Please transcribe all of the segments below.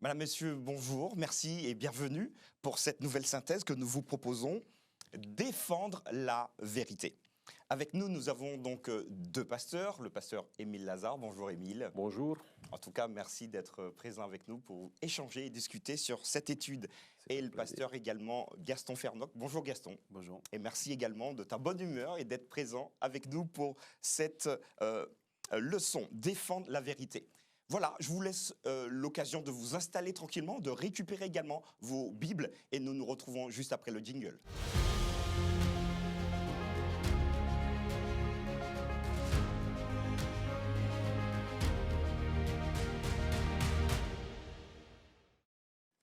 Madame, Messieurs, bonjour, merci et bienvenue pour cette nouvelle synthèse que nous vous proposons, défendre la vérité. Avec nous, nous avons donc deux pasteurs, le pasteur Émile Lazare. Bonjour Émile. Bonjour. En tout cas, merci d'être présent avec nous pour échanger et discuter sur cette étude. Et le pasteur également Gaston Fernoc. Bonjour Gaston. Bonjour. Et merci également de ta bonne humeur et d'être présent avec nous pour cette leçon, défendre la vérité. Voilà, je vous laisse l'occasion de vous installer tranquillement, de récupérer également vos Bibles et nous nous retrouvons juste après le jingle.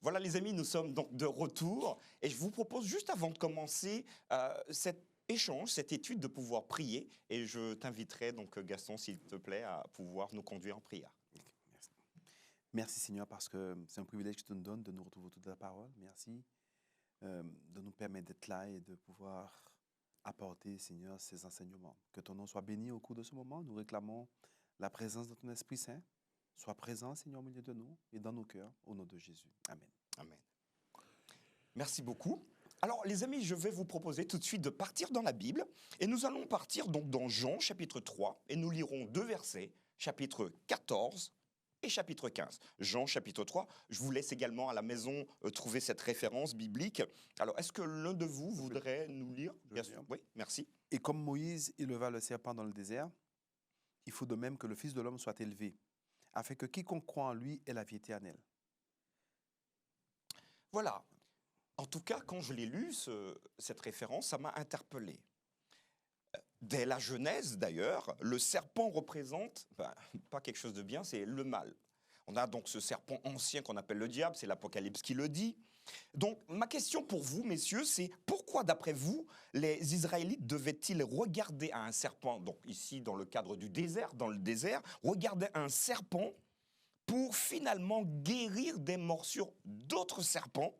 Voilà les amis, nous sommes donc de retour et je vous propose juste avant de commencer cet échange, cette étude de pouvoir prier et je t'inviterai donc Gaston s'il te plaît à pouvoir nous conduire en prière. Merci. Merci Seigneur parce que c'est un privilège que tu nous donnes de nous retrouver autour de la parole. Merci de nous permettre d'être là et de pouvoir apporter Seigneur ces enseignements. Que ton nom soit béni au cours de ce moment. Nous réclamons la présence de ton Esprit Saint. Sois présent Seigneur au milieu de nous et dans nos cœurs au nom de Jésus. Amen. Amen. Merci beaucoup. Alors les amis, je vais vous proposer tout de suite de partir dans la Bible et nous allons partir donc dans Jean chapitre 3 et nous lirons deux versets, chapitre 14 et chapitre 15. Jean chapitre 3, je vous laisse également à la maison trouver cette référence biblique. Alors est-ce que l'un de vous voudrait nous lire? Oui, merci. Et comme Moïse éleva le serpent dans le désert, il faut de même que le Fils de l'homme soit élevé, afin que quiconque croit en lui ait la vie éternelle. Voilà. En tout cas, quand je l'ai lu, cette référence, ça m'a interpellé. Dès la Genèse, d'ailleurs, le serpent représente, pas quelque chose de bien, c'est le mal. On a donc ce serpent ancien qu'on appelle le diable, c'est l'Apocalypse qui le dit. Donc, ma question pour vous, messieurs, c'est pourquoi, d'après vous, les Israélites devaient-ils regarder à un serpent, donc ici, dans le cadre du désert, dans le désert, regarder un serpent pour finalement guérir des morsures d'autres serpents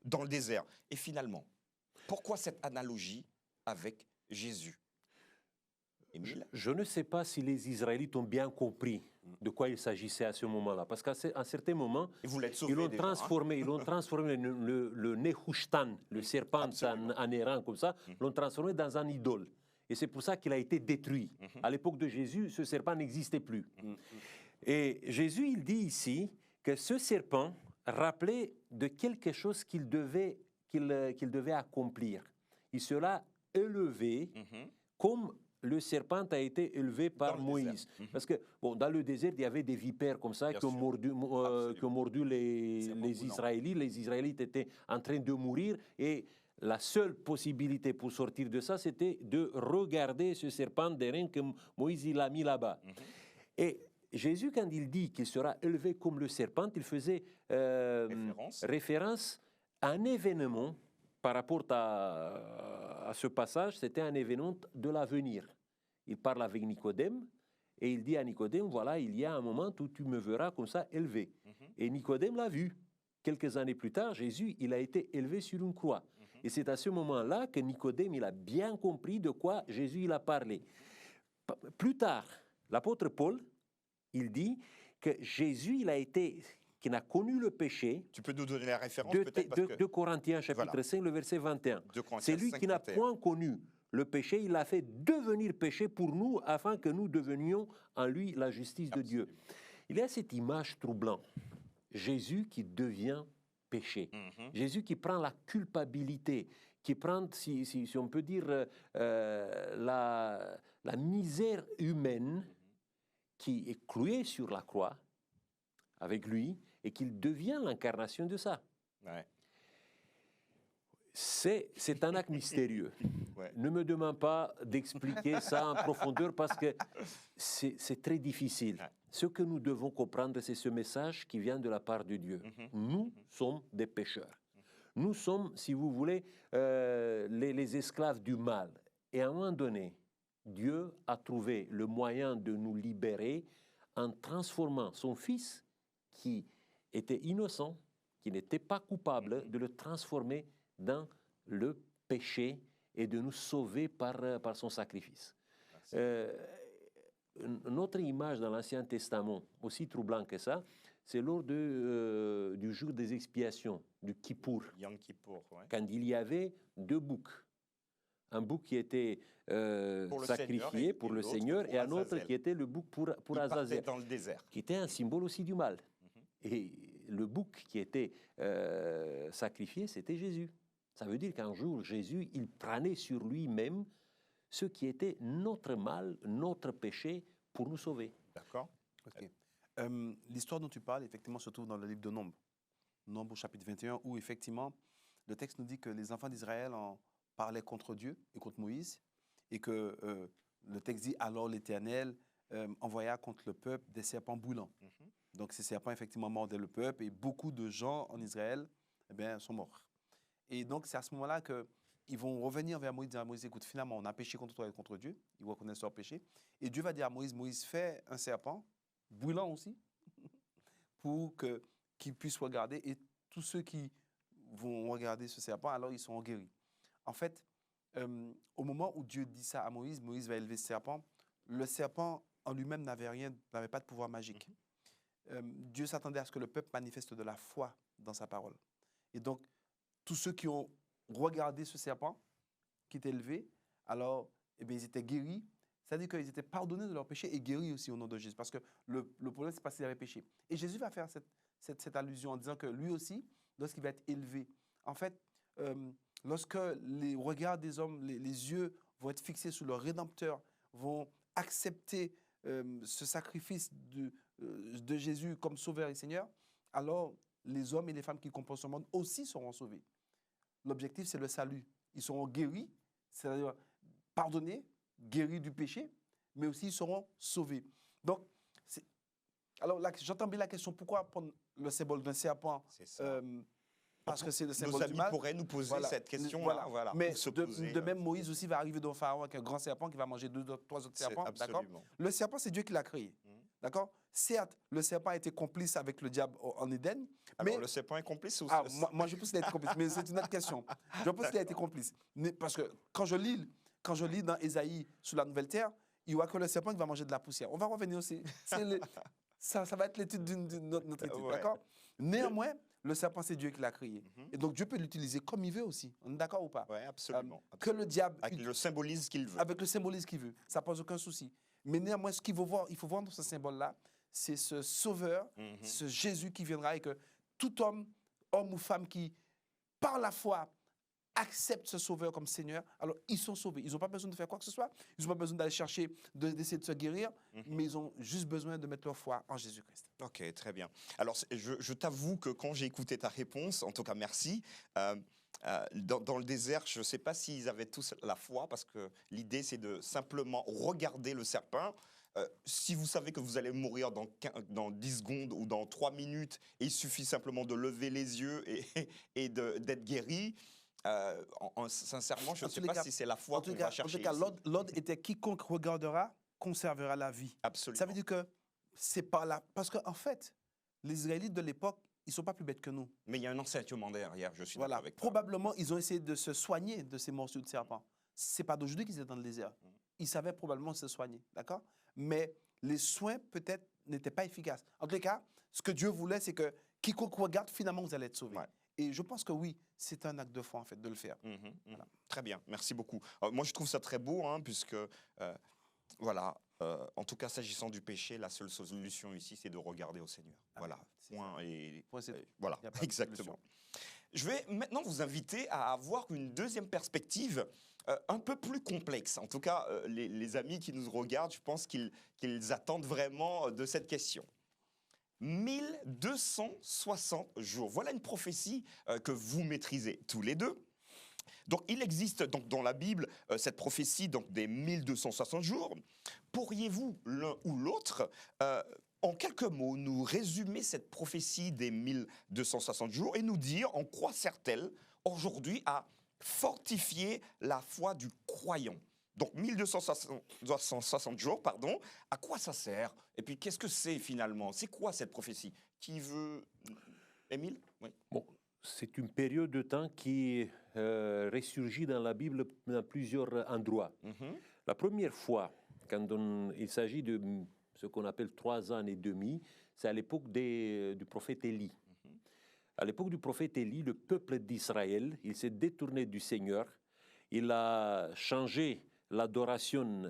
dans le désert. Et finalement, pourquoi cette analogie avec Jésus? Émile? Je ne sais pas si les Israélites ont bien compris de quoi il s'agissait à ce moment-là. Parce qu'à un certain moment, ils l'ont transformé, le Nehushtan, le serpent en errant comme ça, l'ont transformé dans un idole. Et c'est pour ça qu'il a été détruit. À l'époque de Jésus, ce serpent n'existait plus. Et Jésus, il dit ici que ce serpent rappelait de quelque chose qu'il devait accomplir. Il sera élevé comme le serpent a été élevé par Moïse. Parce que dans le désert, il y avait des vipères comme ça qui ont mordu les Israélites. Les Israélites étaient en train de mourir et la seule possibilité pour sortir de ça, c'était de regarder ce serpent d'airain que Moïse il a mis là-bas. Et Jésus, quand il dit qu'il sera élevé comme le serpent, il faisait référence à un événement par rapport à ce passage, c'était un événement de l'avenir. Il parle avec Nicodème et il dit à Nicodème, voilà, il y a un moment où tu me verras comme ça élevé. Et Nicodème l'a vu. Quelques années plus tard, Jésus, il a été élevé sur une croix. Et c'est à ce moment-là que Nicodème, il a bien compris de quoi Jésus, il a parlé. Plus tard, l'apôtre Paul, il dit que Jésus, qui n'a connu le péché. Tu peux nous donner la référence peut-être de Corinthiens, chapitre 5, le verset 21. C'est lui qui n'a point connu le péché, il l'a fait devenir péché pour nous, afin que nous devenions en lui la justice de Dieu. Il y a cette image troublante. Jésus qui devient péché. Jésus qui prend la culpabilité, qui prend, si on peut dire, la misère humaine qui est clouée sur la croix avec lui et qu'il devient l'incarnation de ça. Ouais. C'est un acte mystérieux. Ouais. Ne me demande pas d'expliquer ça en profondeur parce que c'est très difficile. Ouais. Ce que nous devons comprendre, c'est ce message qui vient de la part de Dieu. Nous sommes des pécheurs. Nous sommes, si vous voulez, les esclaves du mal. Et à un moment donné, Dieu a trouvé le moyen de nous libérer en transformant son Fils, qui était innocent, qui n'était pas coupable, de le transformer dans le péché et de nous sauver par son sacrifice. Une autre image dans l'Ancien Testament, aussi troublant que ça, c'est lors du jour des expiations, du Kippour. Yom Kippour, ouais. Quand il y avait 2 boucs. Un bouc qui était sacrifié pour le Seigneur et un autre qui était le bouc pour Azazel. Dans le désert. Qui était un symbole aussi du mal. Et le bouc qui était sacrifié, c'était Jésus. Ça veut dire qu'un jour, Jésus, il prenait sur lui-même ce qui était notre mal, notre péché, pour nous sauver. D'accord. Okay. L'histoire dont tu parles, effectivement, se trouve dans le livre de Nombre. Nombre au chapitre 21, où effectivement, le texte nous dit que les enfants d'Israël en parlaient contre Dieu et contre Moïse, et que le texte dit, alors l'Éternel envoya contre le peuple des serpents brûlants. Donc ces serpents, effectivement, mordaient le peuple, et beaucoup de gens en Israël sont morts. Et donc c'est à ce moment-là qu'ils vont revenir vers Moïse, dire à Moïse, écoute, finalement, on a péché contre toi et contre Dieu, ils reconnaissent leur péché, et Dieu va dire à Moïse, Moïse, fais un serpent, brûlant aussi, pour qu'ils puissent regarder, et tous ceux qui vont regarder ce serpent, alors ils seront guéris. En fait, au moment où Dieu dit ça à Moïse, Moïse va élever ce serpent. Le serpent en lui-même n'avait pas de pouvoir magique. Dieu s'attendait à ce que le peuple manifeste de la foi dans sa parole. Et donc, tous ceux qui ont regardé ce serpent qui était élevé, alors ils étaient guéris. C'est-à-dire qu'ils étaient pardonnés de leurs péchés et guéris aussi au nom de Jésus. Parce que le problème, c'est parce qu'ils avaient péché. Et Jésus va faire cette allusion en disant que lui aussi, lorsqu'il va être élevé, en fait, lorsque les regards des hommes, les yeux vont être fixés sur le Rédempteur, vont accepter ce sacrifice de Jésus comme Sauveur et Seigneur, alors les hommes et les femmes qui composent ce monde aussi seront sauvés. L'objectif, c'est le salut. Ils seront guéris, c'est-à-dire pardonnés, guéris du péché, mais aussi ils seront sauvés. Donc, alors j'entends bien la question, pourquoi prendre le symbole d'un serpent? Parce que c'est le symbole du mal. Nos amis pourraient nous poser cette question. Voilà, mais de même, Moïse aussi va arriver devant Pharaon avec un grand serpent qui va manger 2 ou 3 autres serpents. D'accord. Le serpent, c'est Dieu qui l'a créé. D'accord. Certes, le serpent a été complice avec le diable en Éden. Alors, le serpent est complice ou moi, je pense qu'il a été complice, mais c'est une autre question. Je pense qu'il a été complice. Parce que quand je lis dans Ésaïe, sur la nouvelle terre, il y aura que le serpent qui va manger de la poussière. On va revenir aussi. Ça va être l'étude d'une autre étude. D'accord. Néanmoins, le serpent, c'est Dieu qui l'a créé. Et donc, Dieu peut l'utiliser comme il veut aussi. On est d'accord ou pas? Oui, absolument. Que le diable... Avec le symbolisme qu'il veut. Avec le symbolisme qu'il veut. Ça ne pose aucun souci. Mais néanmoins, ce qu'il faut voir, il faut voir dans ce symbole-là, c'est ce sauveur, ce Jésus qui viendra et que tout homme ou femme qui, par la foi, accepte ce sauveur comme Seigneur, alors ils sont sauvés. Ils n'ont pas besoin de faire quoi que ce soit. Ils n'ont pas besoin d'aller chercher, d'essayer de se guérir, mais ils ont juste besoin de mettre leur foi en Jésus-Christ. Ok, très bien. Alors, je t'avoue que quand j'ai écouté ta réponse, en tout cas merci, dans le désert, je ne sais pas s'ils avaient tous la foi, parce que l'idée, c'est de simplement regarder le serpent. Si vous savez que vous allez mourir dans 10 secondes ou dans 3 minutes, et il suffit simplement de lever les yeux et d'être guéri, sincèrement, je ne sais pas si c'est la foi qu'on va chercher. En tout cas, l'ordre était quiconque regardera conservera la vie. Absolument. Ça veut dire que c'est pas là. Parce qu'en fait, les Israélites de l'époque, ils ne sont pas plus bêtes que nous. Mais il y a un enseignement derrière, je suis d'accord avec toi. Probablement, ils ont essayé de se soigner de ces morsures de serpent. Ce n'est pas d'aujourd'hui qu'ils étaient dans le désert. Ils savaient probablement se soigner, d'accord? Mais les soins, peut-être, n'étaient pas efficaces. En tous les cas, ce que Dieu voulait, c'est que quiconque regarde, finalement, vous allez être sauvés. Ouais. Et je pense que oui, c'est un acte de foi, en fait, de le faire. Voilà. Très bien, merci beaucoup. Moi, je trouve ça très beau, puisque, en tout cas, s'agissant du péché, la seule solution ici, c'est de regarder au Seigneur. Voilà, point. Voilà, exactement. Je vais maintenant vous inviter à avoir une deuxième perspective un peu plus complexe. En tout cas, les amis qui nous regardent, je pense qu'ils attendent vraiment de cette question. 1260 jours. Voilà une prophétie que vous maîtrisez tous les deux. Donc, il existe donc dans la Bible cette prophétie donc, des 1260 jours. Pourriez-vous, l'un ou l'autre, en quelques mots, nous résumer cette prophétie des 1260 jours et nous dire en quoi sert-elle aujourd'hui à fortifier la foi du croyant? Donc 1260 jours, pardon, à quoi ça sert? Et puis qu'est-ce que c'est finalement? C'est quoi cette prophétie? Qui veut... Émile? Oui. Bon, c'est une période de temps qui ressurgit dans la Bible dans plusieurs endroits. La première fois, quand il s'agit de ce qu'on appelle 3 ans et demi, c'est à l'époque du prophète Élie. À l'époque du prophète Élie, le peuple d'Israël, il s'est détourné du Seigneur, il a changé l'adoration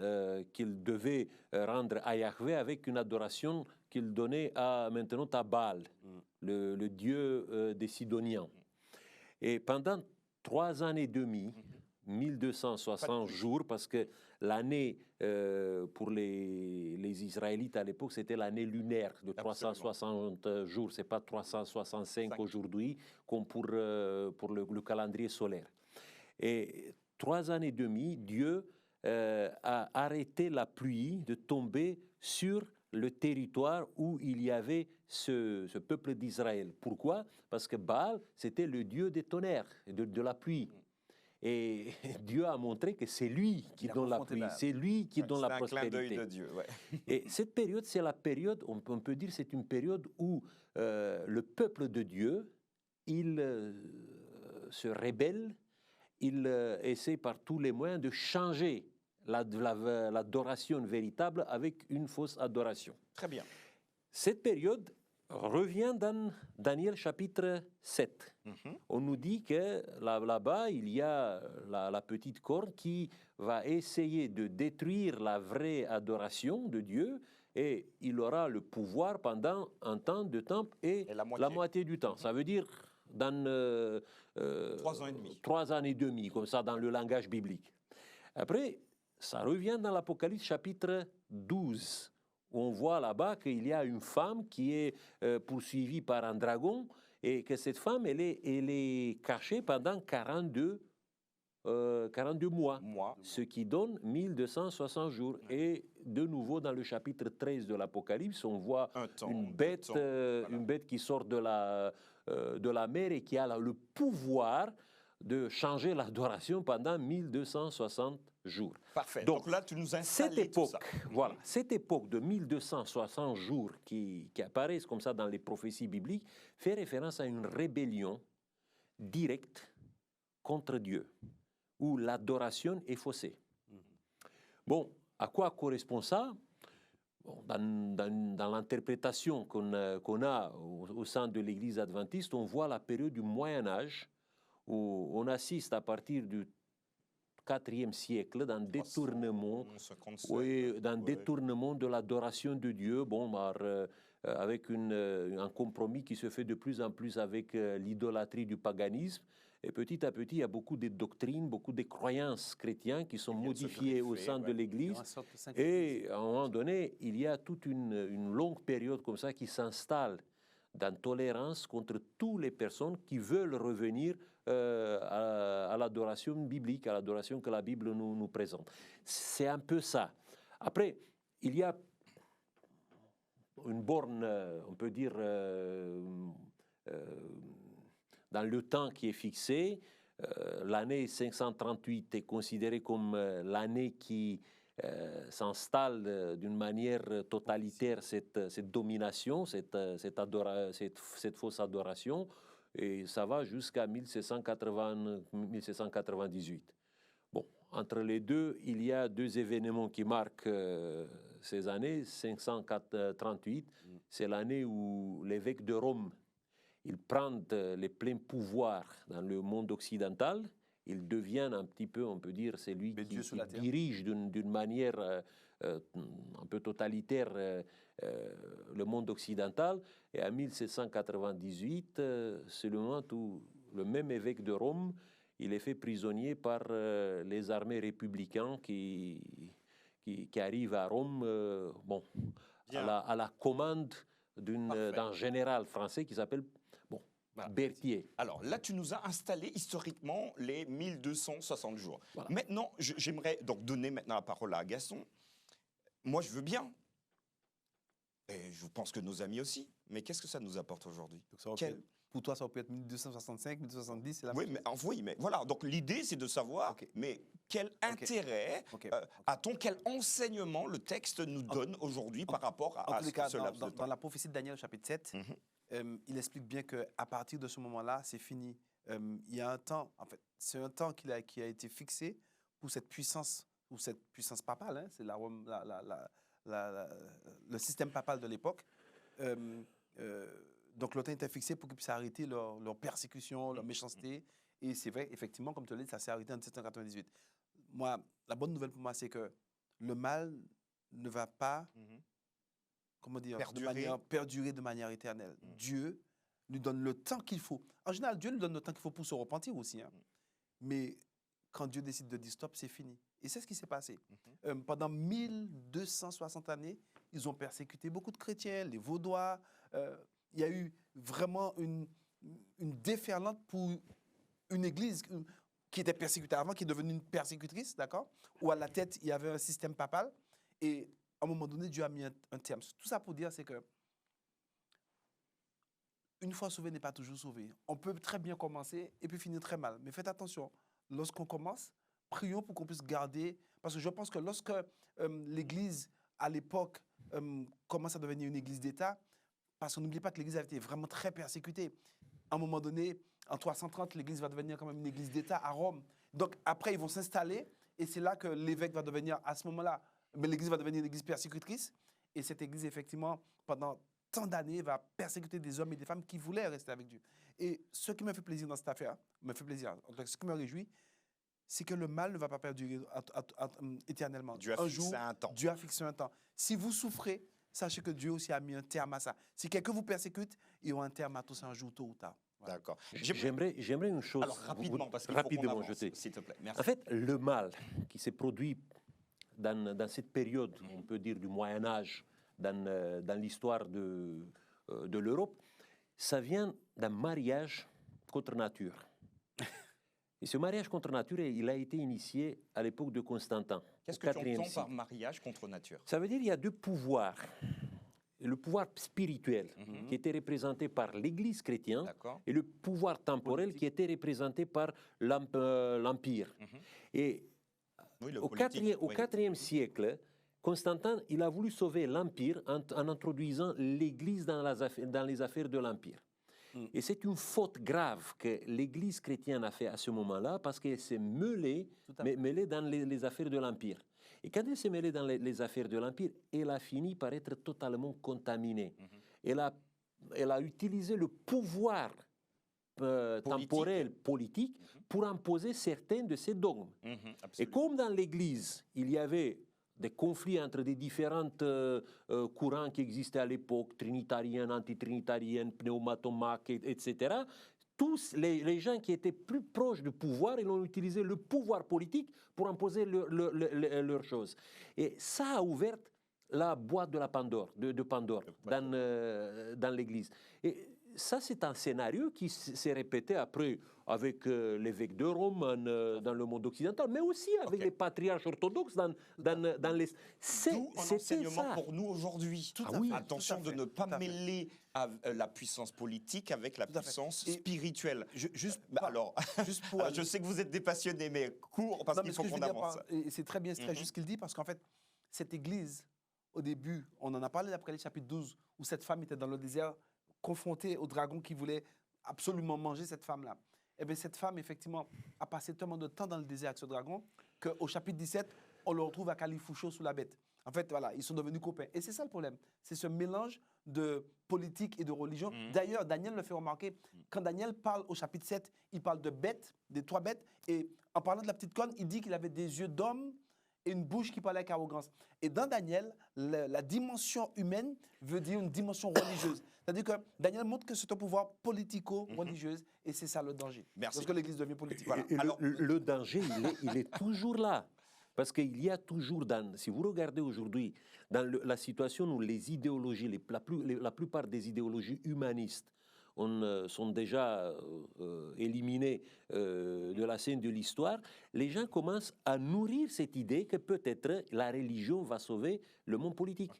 qu'il devait rendre à Yahvé avec une adoration qu'il donnait maintenant à Baal, le dieu des Sidoniens. Et pendant 3 ans et demi, 1260 jours, parce que l'année pour les Israélites à l'époque, c'était l'année lunaire de 360 jours. Ce n'est pas 365 aujourd'hui, comme pour le calendrier solaire. Et 3 ans et demi, Dieu a arrêté la pluie de tomber sur le territoire où il y avait ce peuple d'Israël. Pourquoi? Parce que Baal, c'était le dieu des tonnerres, de la pluie. Et Dieu a montré que c'est lui qui donne la pluie, c'est lui qui donne la prospérité. C'est un clin d'œil de Dieu, ouais. Et cette période, c'est la période, on peut dire, c'est une période où le peuple de Dieu, il se rébelle, il essaie par tous les moyens de changer l'adoration véritable avec une fausse adoration. Très bien. Cette période revient dans Daniel chapitre 7. On nous dit que là-bas, il y a la petite corne qui va essayer de détruire la vraie adoration de Dieu et il aura le pouvoir pendant un temps de temps et la moitié du temps. Ça veut dire dans 3 ans et demi. 3 ans et demi, comme ça dans le langage biblique. Après, ça revient dans l'Apocalypse chapitre 12. On voit là-bas qu'il y a une femme qui est poursuivie par un dragon et que cette femme, elle est cachée pendant 42 mois, ce qui donne 1260 jours. Et de nouveau, dans le chapitre 13 de l'Apocalypse, on voit une bête qui sort de la mer et qui a le pouvoir de changer l'adoration pendant 1260 jours. Parfait. Donc là, tu nous installes tout ça. Voilà, cette époque de 1260 jours qui apparaissent comme ça dans les prophéties bibliques fait référence à une rébellion directe contre Dieu, où l'adoration est faussée. Bon, à quoi correspond ça? Bon, dans l'interprétation qu'on a au sein de l'Église adventiste, on voit la période du Moyen-Âge, où on assiste à partir du IVe siècle d'un détournement, détournement de l'adoration de Dieu, avec un compromis qui se fait de plus en plus avec l'idolâtrie du paganisme. Et petit à petit, il y a beaucoup de doctrines, beaucoup de croyances chrétiennes qui sont modifiées au sein de l'Église. Et à un moment donné, il y a toute une longue période comme ça qui s'installe d'intolérance contre toutes les personnes qui veulent revenir à l'adoration biblique, à l'adoration que la Bible nous présente. C'est un peu ça. Après, il y a une borne, on peut dire, dans le temps qui est fixé. L'année 538 est considérée comme l'année qui s'installe d'une manière totalitaire cette domination, cette fausse adoration, et ça va jusqu'à 1798. Bon, entre les deux, il y a 2 événements qui marquent ces années. 538, c'est l'année où l'évêque de Rome, il prend les pleins pouvoirs dans le monde occidental. Il devient un petit peu, on peut dire, c'est lui qui dirige d'une manière un peu totalitaire le monde occidental. Et en 1798, c'est le moment où le même évêque de Rome, il est fait prisonnier par les armées républicaines qui arrivent à Rome, à la commande d'un général français qui s'appelle Berthier. Alors là, tu nous as installé historiquement les 1260 jours. Voilà. Maintenant, j'aimerais donc donner maintenant la parole à Gaston. Moi, je veux bien. Et je pense que nos amis aussi. Mais qu'est-ce que ça nous apporte aujourd'hui? Pour toi, ça peut être 1265, 1270, c'est la oui, mais voilà. Donc l'idée, c'est de savoir, mais quel intérêt a-t-on, quel enseignement le texte nous donne aujourd'hui par rapport à ce laps de temps? Dans la prophétie de Daniel, chapitre 7, il explique bien qu'à partir de ce moment-là, c'est fini. Il y a un temps, en fait, c'est un temps qui a été fixé pour cette puissance papale, hein, c'est le système papal de l'époque. Donc, le temps était fixé pour qu'ils puissent arrêter leur persécution, leur méchanceté. Et c'est vrai, effectivement, comme tu l'as dit, ça s'est arrêté en 1798. Moi, la bonne nouvelle pour moi, c'est que le mal ne va pas, comment dire, perdurer de manière éternelle. Dieu lui donne le temps qu'il faut. En général, Dieu lui donne le temps qu'il faut pour se repentir aussi. Hein. Mais quand Dieu décide de dire stop, c'est fini. Et c'est ce qui s'est passé. Pendant 1260 années, ils ont persécuté beaucoup de chrétiens, les Vaudois. Il y a eu vraiment une déferlante pour une église qui était persécutée avant, qui est devenue une persécutrice, d'accord? Où à la tête, il y avait un système papal. Et à un moment donné, Dieu a mis un terme. Tout ça pour dire, c'est que une fois sauvé n'est pas toujours sauvé. On peut très bien commencer et puis finir très mal. Mais faites attention, lorsqu'on commence, prions pour qu'on puisse garder... Parce que je pense que lorsque l'Église, à l'époque, commence à devenir une Église d'État, parce qu'on n'oublie pas que l'Église a été vraiment très persécutée. À un moment donné, en 330, l'Église va devenir quand même une Église d'État à Rome. Donc après, ils vont s'installer et c'est là que l'évêque va devenir, à ce moment-là, mais l'Église va devenir une Église persécutrice. Et cette Église, effectivement, pendant tant d'années, va persécuter des hommes et des femmes qui voulaient rester avec Dieu. Et ce qui me fait plaisir dans cette affaire, ce qui me réjouit, c'est que le mal ne va pas perdurer éternellement. Dieu a fixé un temps. Dieu a fixé un temps. Si vous souffrez, sachez que Dieu aussi a mis un terme à ça. Si quelqu'un vous persécute, il y aura un terme à tout ça un jour, tôt ou tard. Voilà. D'accord. J'aimerais une chose. Alors, rapidement, parce qu'il rapidement, faut qu'on avance, s'il te plaît. Merci. En fait, le mal qui s'est produit dans cette période, on peut dire du Moyen-Âge, dans l'histoire de l'Europe, ça vient d'un mariage contre nature. Et ce mariage contre nature, il a été initié à l'époque de Constantin. Qu'est-ce que tu entends par mariage contre nature? Ça veut dire qu'il y a deux pouvoirs. Le pouvoir spirituel, qui était représenté par l'Église chrétienne, et le pouvoir temporel qui était représenté par l'Empire. Et oui, au IVe siècle, Constantin, il a voulu sauver l'Empire en introduisant l'Église dans les affaires de l'Empire. Et c'est une faute grave que l'Église chrétienne a fait à ce moment-là parce qu'elle s'est mêlée dans les affaires de l'Empire. Et quand elle s'est mêlée dans les affaires de l'Empire, elle a fini par être totalement contaminée. Elle a utilisé le pouvoir temporel, politique, pour imposer certains de ses dogmes. Et comme dans l'Église, il y avait des conflits entre des différents courants qui existaient à l'époque, trinitariens, antitrinitariens, pneumatomaques, etc., tous les gens qui étaient plus proches du pouvoir, ils ont utilisé le pouvoir politique pour imposer leurs choses. Et ça a ouvert la boîte de Pandore dans l'Église. Et ça, c'est un scénario qui s'est répété après avec l'évêque de Rome dans le monde occidental, mais aussi avec les patriarches orthodoxes dans les... D'où un enseignement pour nous aujourd'hui. Attention de ne pas mêler la puissance politique avec la puissance spirituelle. Je sais que vous êtes des passionnés, mais court, parce qu'il faut qu'on avance. C'est très bien, c'est très juste ce qu'il dit, parce qu'en fait, cette église, au début, on en a parlé d'Apocalypse chapitre 12, où cette femme était dans le désert, confrontée au dragon qui voulait absolument manger cette femme-là. Et bien, cette femme, effectivement, a passé tellement de temps dans le désert avec ce dragon qu'au chapitre 17, on le retrouve à Califucho sous la bête. En fait, voilà, ils sont devenus copains. Et c'est ça le problème. C'est ce mélange de politique et de religion. D'ailleurs, Daniel le fait remarquer. Quand Daniel parle au chapitre 7, il parle de bêtes, des 3 bêtes. Et en parlant de la petite corne, il dit qu'il avait des yeux d'homme et une bouche qui parlait avec arrogance. Et dans Daniel, la dimension humaine veut dire une dimension religieuse. C'est-à-dire que Daniel montre que c'est un pouvoir politico-religieuse, et c'est ça le danger. Merci. Lorsque l'Église devient politique. Voilà. Alors, le danger, il est toujours là. Parce qu'il y a toujours, si vous regardez aujourd'hui, dans la situation où les idéologies, la plupart des idéologies humanistes sont déjà éliminés de la scène de l'histoire, les gens commencent à nourrir cette idée que peut-être la religion va sauver le monde politique.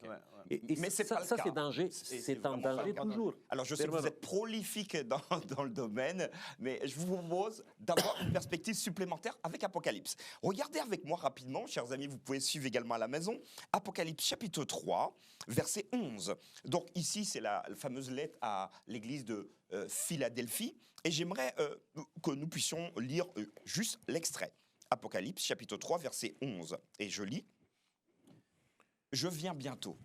Mais c'est danger, c'est un danger toujours. Alors je sais que vous êtes prolifique dans le domaine, mais je vous propose d'avoir une perspective supplémentaire avec Apocalypse. Regardez avec moi rapidement, chers amis, vous pouvez suivre également à la maison, Apocalypse chapitre 3, verset 11. Donc ici, c'est la fameuse lettre à l'église de Philadelphie, et j'aimerais que nous puissions lire juste l'extrait. Apocalypse chapitre 3, verset 11. Et je lis. « je viens bientôt.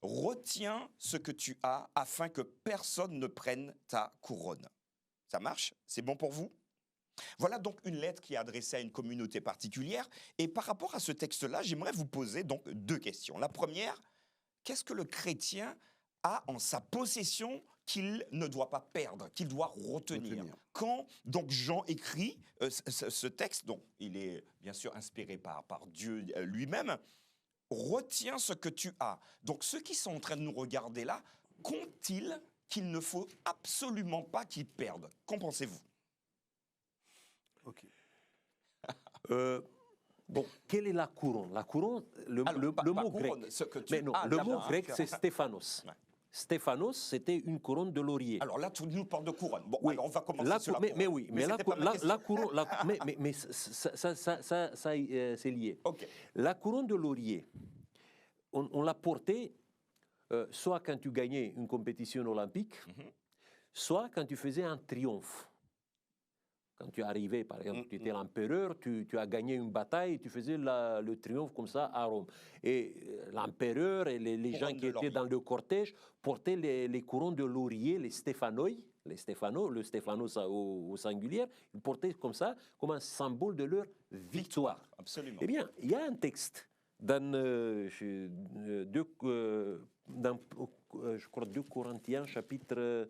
Retiens ce que tu as afin que personne ne prenne ta couronne. Ça marche? C'est bon pour vous? Voilà donc une lettre qui est adressée à une communauté particulière. Et par rapport à ce texte-là, j'aimerais vous poser donc 2 questions. La première, qu'est-ce que le chrétien a en sa possession qu'il ne doit pas perdre, qu'il doit retenir? Quand donc Jean écrit ce texte, donc il est bien sûr inspiré par Dieu lui-même, retiens ce que tu as. Donc ceux qui sont en train de nous regarder là, qu'ont-ils qu'il ne faut absolument pas qu'ils perdent? Qu'en pensez-vous? Ok. Bon, quelle est la couronne? La couronne, le mot grec. Le mot grec, c'est Stéphanos. Ouais. Stéphanos, c'était une couronne de laurier. Alors là, tu nous parles de couronne. Bon, oui. Alors on va commencer sur la couronne. Mais oui, mais la couronne, mais ça c'est lié. Okay. La couronne de laurier, on l'a portée soit quand tu gagnais une compétition olympique, soit quand tu faisais un triomphe. Quand tu arrivais, par exemple, tu étais l'empereur, tu as gagné une bataille, tu faisais le triomphe comme ça à Rome. Et l'empereur et les gens qui étaient dans le cortège portaient les couronnes de laurier, les stéphanos, le stéphanos au singulier, ils portaient comme ça, comme un symbole de leur victoire. Absolument. Eh bien, il y a un texte dans, je crois, 2 Corinthiens, chapitre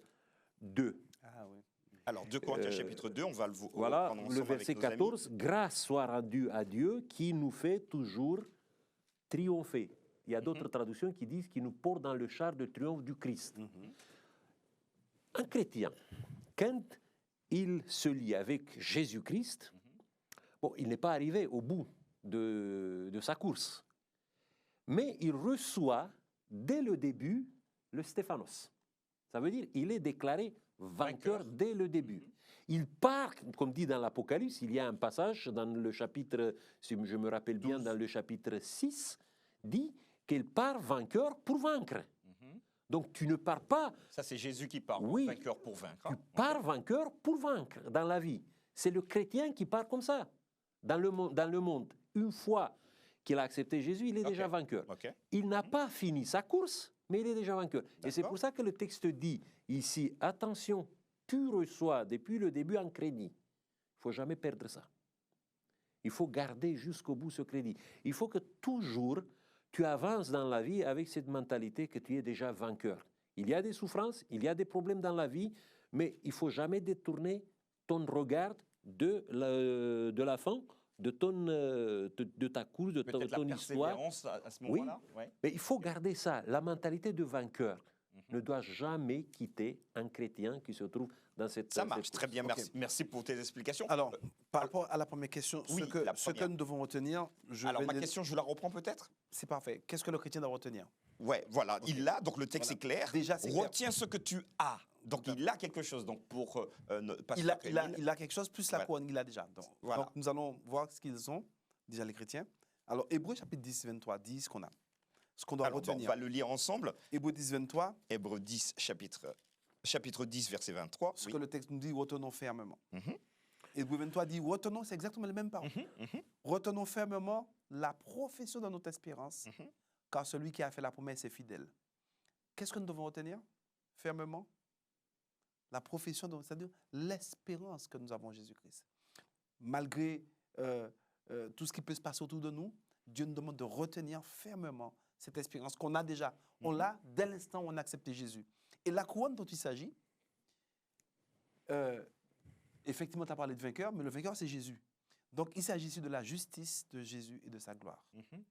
2. Ah oui. Alors, 2 Corinthiens chapitre 2, on va le voir. Voilà, le verset 14. Grâce soit rendue à Dieu qui nous fait toujours triompher. Il y a d'autres traductions qui disent qu'il nous porte dans le char de triomphe du Christ. Un chrétien, quand il se lie avec Jésus-Christ, bon, il n'est pas arrivé au bout de sa course, mais il reçoit dès le début le Stéphanos. Ça veut dire qu'il est déclaré vainqueur dès le début. Il part, comme dit dans l'Apocalypse, il y a un passage dans le chapitre, si je me rappelle bien, 12. Dans le chapitre 6, dit qu'il part vainqueur pour vaincre. Donc tu ne pars pas... Ça c'est Jésus qui part, vainqueur pour vaincre. Tu pars vainqueur pour vaincre dans la vie. C'est le chrétien qui part comme ça, dans le monde. Une fois qu'il a accepté Jésus, il est déjà vainqueur. Il n'a pas fini sa course, mais il est déjà vainqueur. Et c'est pour ça que le texte dit ici, attention, tu reçois depuis le début un crédit. Il ne faut jamais perdre ça. Il faut garder jusqu'au bout ce crédit. Il faut que toujours tu avances dans la vie avec cette mentalité que tu es déjà vainqueur. Il y a des souffrances, il y a des problèmes dans la vie, mais il ne faut jamais détourner ton regard de la fin, de ta course, de ton histoire. À ce moment-là. Oui, mais il faut garder ça. La mentalité de vainqueur ne doit jamais quitter un chrétien qui se trouve dans cette... Ça marche très bien, merci. Merci pour tes explications. Alors, par rapport à la première question, ce que nous devons retenir... question, je la reprends peut-être? C'est parfait. Qu'est-ce que le chrétien doit retenir? Ouais, voilà, il l'a, donc le texte est clair. Déjà, c'est Retiens ce que tu as. Donc il a quelque chose. Donc pour ne pas il a quelque chose plus la couronne, il a déjà. Donc nous allons voir ce qu'ils ont, déjà les chrétiens. Alors Hébreux chapitre 10, 23 dit ce qu'on a. Ce qu'on doit retenir. On va le lire ensemble. Hébreux 10, 23. Hébreux 10, chapitre 10, verset 23. Ce que le texte nous dit, retenons fermement. Hébreux 23 dit, retenons, c'est exactement les mêmes paroles. Retenons fermement la profession de notre espérance, car celui qui a fait la promesse est fidèle. Qu'est-ce que nous devons retenir fermement? La profession, c'est-à-dire l'espérance que nous avons en Jésus-Christ. Malgré tout ce qui peut se passer autour de nous, Dieu nous demande de retenir fermement cette espérance qu'on a déjà. On l'a dès l'instant où on a accepté Jésus. Et la couronne dont il s'agit, effectivement, tu as parlé de vainqueur, mais le vainqueur, c'est Jésus. Donc, il s'agit ici de la justice de Jésus et de sa gloire.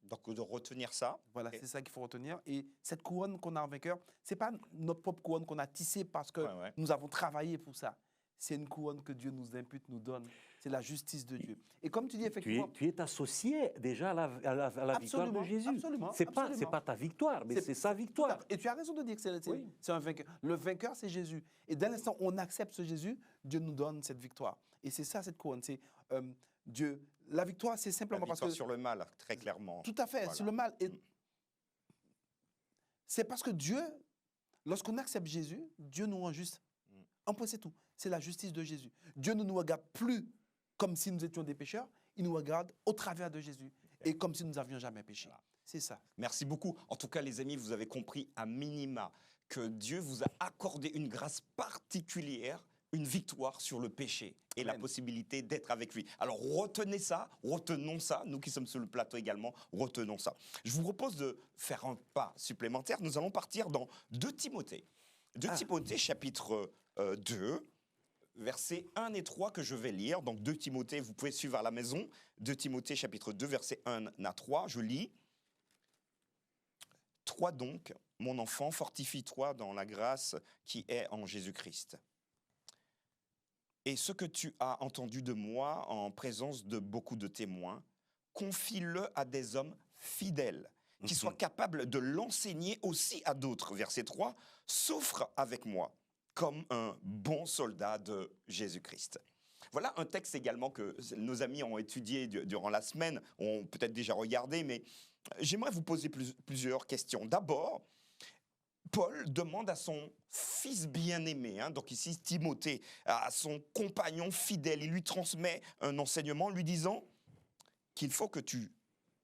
Donc, de retenir ça. Voilà, c'est ça qu'il faut retenir. Et cette couronne qu'on a en vainqueur, ce n'est pas notre propre couronne qu'on a tissée parce que nous avons travaillé pour ça. C'est une couronne que Dieu nous impute, nous donne. C'est la justice de Dieu. Et comme tu dis, effectivement... Tu es associé déjà à la victoire de Jésus. Absolument. Ce n'est pas ta victoire, mais c'est sa victoire. Et tu as raison de dire que c'est un vainqueur. Le vainqueur, c'est Jésus. Et dès l'instant où on accepte ce Jésus, Dieu nous donne cette victoire. Et c'est ça, cette couronne. C'est Dieu. La victoire, c'est simplement parce que... sur le mal, très clairement. Tout à fait, sur le mal. Et c'est parce que Dieu, lorsqu'on accepte Jésus, Dieu nous rend juste. En point, c'est tout. C'est la justice de Jésus. Dieu ne nous regarde plus comme si nous étions des pécheurs. Il nous regarde au travers de Jésus et comme si nous n'avions jamais péché. Voilà. C'est ça. Merci beaucoup. En tout cas, les amis, vous avez compris à minima que Dieu vous a accordé une grâce particulière, une victoire sur le péché et la possibilité d'être avec lui. Alors retenez ça, retenons ça, nous qui sommes sur le plateau également, retenons ça. Je vous propose de faire un pas supplémentaire. Nous allons partir dans 2 Timothée. 2 Timothée chapitre 2, versets 1 et 3 que je vais lire. Donc 2 Timothée, vous pouvez suivre à la maison. 2 Timothée chapitre 2, versets 1 à 3, je lis. 3 donc, mon enfant, fortifie-toi dans la grâce qui est en Jésus-Christ. Et ce que tu as entendu de moi en présence de beaucoup de témoins, confie-le à des hommes fidèles, qui soient capables de l'enseigner aussi à d'autres. Verset 3, souffre avec moi comme un bon soldat de Jésus-Christ. Voilà un texte également que nos amis ont étudié durant la semaine, ont peut-être déjà regardé, mais j'aimerais vous poser plusieurs questions. D'abord, Paul demande à son fils bien-aimé, donc ici Timothée, à son compagnon fidèle, il lui transmet un enseignement lui disant qu'il faut que tu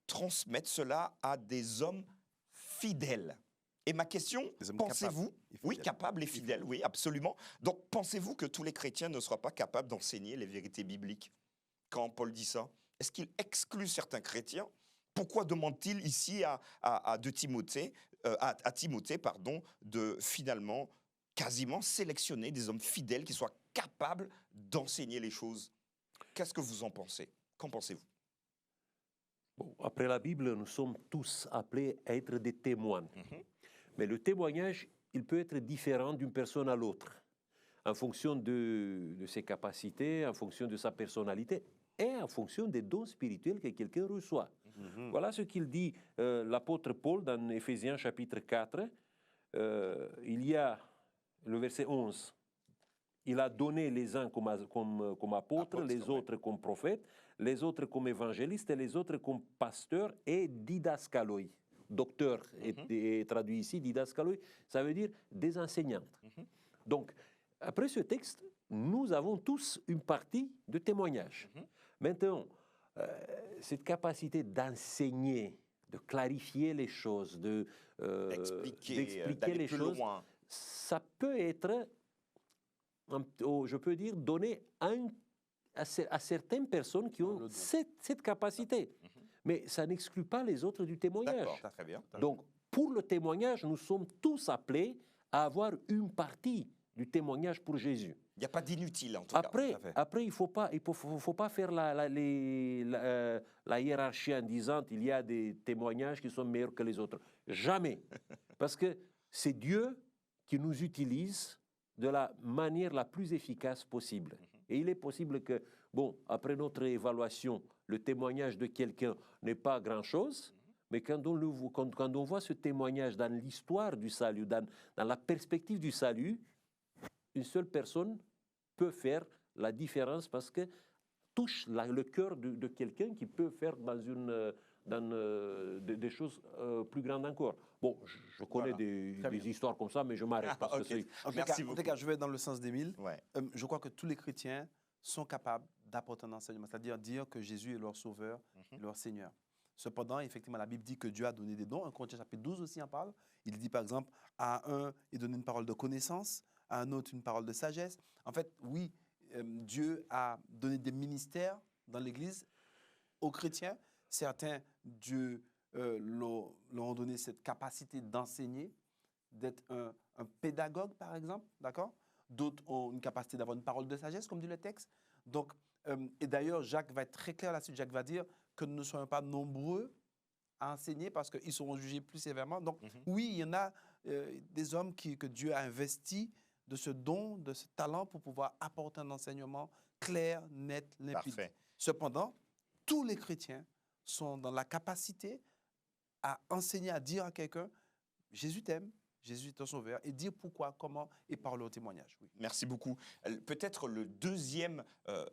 transmettes cela à des hommes fidèles. Et ma question, pensez-vous, capables et fidèles, oui, absolument. Donc pensez-vous que tous les chrétiens ne soient pas capables d'enseigner les vérités bibliques quand Paul dit ça? Est-ce qu'il exclut certains chrétiens? Pourquoi demande-t-il ici à Timothée, de finalement quasiment sélectionner des hommes fidèles qui soient capables d'enseigner les choses? Qu'est-ce que vous en pensez? Qu'en pensez-vous? Bon, après la Bible, nous sommes tous appelés à être des témoins. Mais le témoignage, il peut être différent d'une personne à l'autre, en fonction de ses capacités, en fonction de sa personnalité et en fonction des dons spirituels que quelqu'un reçoit. Voilà ce qu'il dit l'apôtre Paul dans Éphésiens chapitre 4. Il y a le verset 11. Il a donné les uns comme apôtres, les autres comme prophètes, les autres comme évangélistes et les autres comme pasteurs et didascaloi. Docteur est traduit ici, didascaloi, ça veut dire des enseignantes. Donc, après ce texte, nous avons tous une partie de témoignage. Maintenant, cette capacité d'enseigner, de clarifier les choses, d'expliquer les choses, ça peut être, je peux dire, donné à certaines personnes qui ont cette capacité. Mais ça n'exclut pas les autres du témoignage. D'accord, très bien. Donc, pour le témoignage, nous sommes tous appelés à avoir une partie du témoignage pour Jésus. Il n'y a pas d'inutile, en tout cas. Après, il ne faut pas faire la hiérarchie en disant qu'il y a des témoignages qui sont meilleurs que les autres. Jamais. Parce que c'est Dieu qui nous utilise de la manière la plus efficace possible. Et il est possible que, après notre évaluation, le témoignage de quelqu'un n'est pas grand-chose, mais quand on voit ce témoignage dans l'histoire du salut, dans la perspective du salut, une seule personne peut faire la différence parce que touche le cœur de quelqu'un qui peut faire des choses plus grandes encore. Bon, je connais des histoires comme ça, mais je m'arrête parce que Merci beaucoup. En tout cas, je vais dans le sens d'Émile. Je crois que tous les chrétiens sont capables d'apporter un enseignement, c'est-à-dire dire que Jésus est leur sauveur, leur Seigneur. Cependant, effectivement, la Bible dit que Dieu a donné des dons. 1 Corinthiens chapitre 12 aussi en parle. Il dit par exemple, à un, il donne une parole de connaissance, à un autre, une parole de sagesse. En fait, oui, Dieu a donné des ministères dans l'Église aux chrétiens. Certains, Dieu leur ont donné cette capacité d'enseigner, d'être un pédagogue, par exemple, d'accord? D'autres ont une capacité d'avoir une parole de sagesse, comme dit le texte. Donc, et d'ailleurs, Jacques va être très clair là-dessus. Jacques va dire que nous ne soyons pas nombreux à enseigner parce qu'ils seront jugés plus sévèrement. Donc, oui, il y en a des hommes que Dieu a investis de ce don, de ce talent pour pouvoir apporter un enseignement clair, net, limpide. Parfait. Cependant, tous les chrétiens sont dans la capacité à enseigner, à dire à quelqu'un, Jésus t'aime, Jésus est ton sauveur, et dire pourquoi, comment, et par le témoignage. Oui. Merci beaucoup. Peut-être le deuxième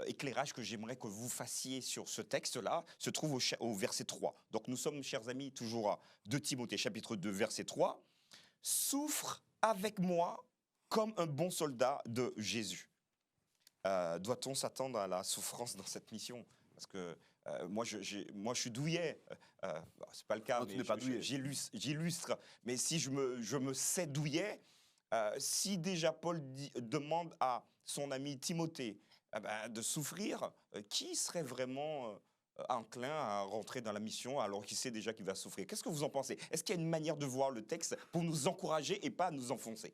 éclairage que j'aimerais que vous fassiez sur ce texte-là se trouve au verset 3. Donc nous sommes, chers amis, toujours à 2 Timothée, chapitre 2, verset 3. « Souffre avec moi comme un bon soldat de Jésus. » Doit-on s'attendre à la souffrance dans cette mission? Parce que Moi, je suis douillet. C'est pas le cas, non, mais j'illustre. Mais si je me sais douillet, si déjà Paul demande à son ami Timothée de souffrir, qui serait vraiment enclin à rentrer dans la mission alors qu'il sait déjà qu'il va souffrir? Qu'est-ce que vous en pensez? Est-ce qu'il y a une manière de voir le texte pour nous encourager et pas nous enfoncer?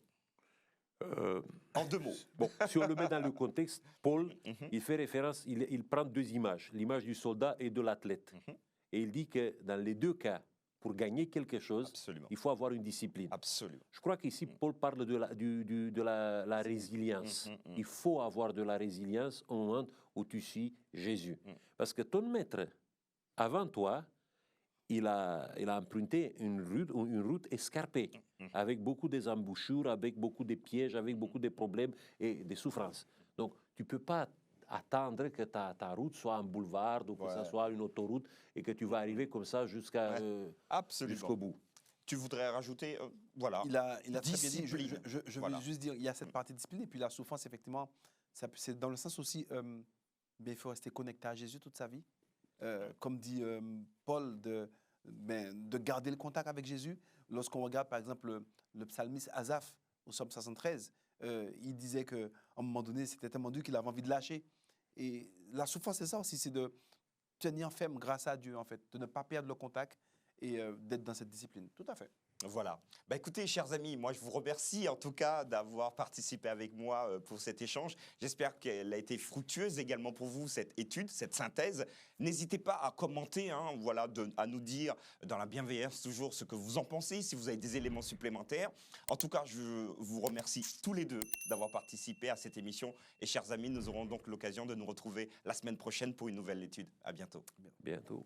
En 2 mots. Bon, si on le met dans le contexte, Paul, il fait référence, il prend 2 images, l'image du soldat et de l'athlète. Et il dit que dans les 2 cas, pour gagner quelque chose, Absolument. il faut avoir une discipline. Absolument. Je crois qu'ici, Paul parle de la résilience. Il faut avoir de la résilience au moment où tu suis Jésus. Parce que ton maître, avant toi, il a emprunté une route escarpée, avec beaucoup d'embouchures, avec beaucoup de pièges, avec beaucoup de problèmes et de souffrances. Donc, tu ne peux pas attendre que ta route soit un boulevard ou que ça soit une autoroute et que tu vas arriver comme ça jusqu'au bout. Tu voudrais rajouter, voilà. Il a très bien dit. Je veux juste dire, il y a cette partie discipline et puis la souffrance, effectivement, c'est dans le sens aussi, il faut rester connecté à Jésus toute sa vie. Comme dit Paul, de garder le contact avec Jésus. Lorsqu'on regarde, par exemple, le psalmiste Asaph, au psaume 73, il disait qu'à un moment donné, c'était tellement dur qu'il avait envie de lâcher. Et la souffrance, c'est ça aussi, c'est de tenir ferme grâce à Dieu, en fait, de ne pas perdre le contact et d'être dans cette discipline. Tout à fait. Voilà. Écoutez, chers amis, moi, je vous remercie en tout cas d'avoir participé avec moi pour cet échange. J'espère qu'elle a été fructueuse également pour vous, cette étude, cette synthèse. N'hésitez pas à commenter, à nous dire dans la bienveillance toujours ce que vous en pensez, si vous avez des éléments supplémentaires. En tout cas, je vous remercie tous les 2 d'avoir participé à cette émission. Et chers amis, nous aurons donc l'occasion de nous retrouver la semaine prochaine pour une nouvelle étude. À bientôt. Bientôt.